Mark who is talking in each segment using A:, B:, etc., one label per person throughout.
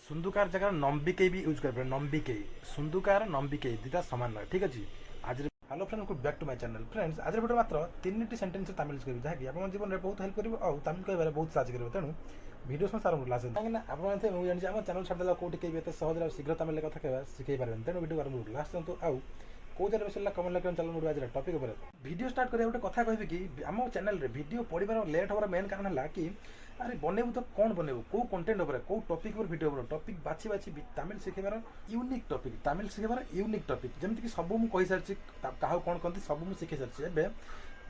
A: सुंदुकार जगह नंबिके भी यूज कर नंबिके सुंदुकार नंबिके दुटा सामान ना ठीक अच्छे आज hello friend good back to my channel friends आज भिडियो मात्र 3टी सेंटेंस तमिल करी जहाँकि आप जीवन में बहुत हेल्प कर तमिल कह बहुत साहय कर तेणु भिडियो सारा लास्ट कहीं आप जानी चैनल छाड़ा कौटी कहे सहज शीघ्र तमिल कथा कह शिखे पारे तेणु भिडियो आरंभ लास्ट जातु आउ कौ जगह बेस कमेंट लगे चलो आज टॉपिक उपर वीडियो स्टार्ट करिया गोटे कथा कहबी कि आम चैनल रे वीडियो पढ़िबार लेट होबार मेन कारण है कि अरे बनैबू तो कौन बनैबू कौ कंटेंट उपर कौ टॉपिक उपर वीडियो उपर टॉपिक बाछि बाछि तमिल शिखेबार यूनिक टॉपिक तमिल शिखेबार यूनिक टॉपिक जमती कि सब मु कहि सारछि काहा कोन कहंती सब मु शिखे सारछि एबे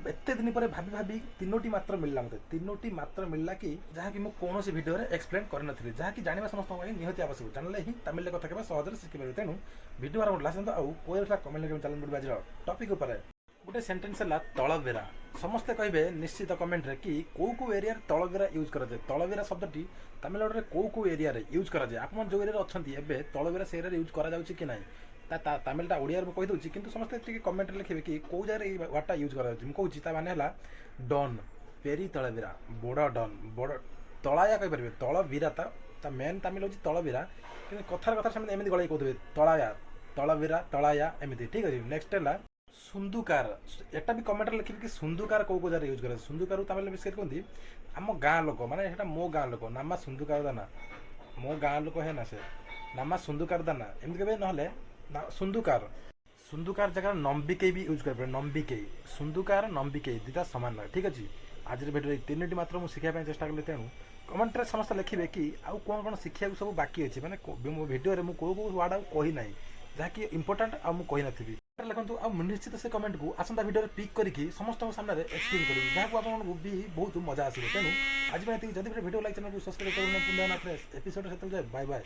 A: एते दिन पर भाभी भाभी तीनोटी मात्र मिलला मते तीनोटी मात्र मिलला कि जहाँ कि कौन सी वीडियो रे एक्सप्लेन कर नथि जहाँ कि जानिबा समस्त निहति आवश्यक जानले ही तमिल कथा केबा सहज शिखि पारे तेणु वीडियो आरंभ लास्ट आउ कोइ कमेंट लगे चलन वीडियो आज टॉपिक उपर गोटे सेंटेंस है तलबेरा समस्ते कहे निश्चित कमेंट रे कि कौ एरिया तलबेरा यूज करा जाए तलबेरा शब्दटी तमिलनाडु में कौ एरिया रे यूज करा जाए आप जो एरिया अच्छा एबे तलबेरा से एरिया यूज करा जाउछि कि नाही तमिलटा ओडिया कही दूसरी कि समस्ते कमेंट लिखे कि कौ जगह वार्डटा यूज करा माने है डन पेरी तलबेरा बड़ डन बड़ तलाया कहीपर तलबीरा मेन तमिल हूँ तलबीरा कि कथार कथा से एमती गल कहते तलाया तलबीरा तलाया एमती ठीक अच्छे नेक्स्ट है सुंदुकार एटा भी कमेंट लिखे कि सुंदुकार कौ जगह यूज करे सुंदुकार तमिल विषय कहते आम गाँ लोक माने मो गाँ लोक नामा सुंदुकार दाना मो गाँ लोक है ना से नामा सुंदुकार दाना एमती कहे ना सुंदुकार सुंदुकार जगह नंबिके भी यूज कर नंबिके सुंदुकार नंबिके दुटा सामान ना ठीक अच्छे आज भिडियो तीनोटी मात्र मुझे शिखाई चेष्टा कली तेणु कमेंट समस्त लिखे कि आउ कौन कौन शिखा सब बाकी अच्छे मैंने मो भिडियो में कौ कौ वार्ड कही ना जहाँकि इंपोर्टाट आउ कही नी लिखु आ निश्चित से कमेंट को आसंता भिडियो पिक करके समस्त सामने एक्सप्लेन करी जहाँ आपको भी बहुत मजा आसो तेणु आज जब भिडियो लाइक चैनल को सब्सक्राइब करना एपिसोड से बाय बाय।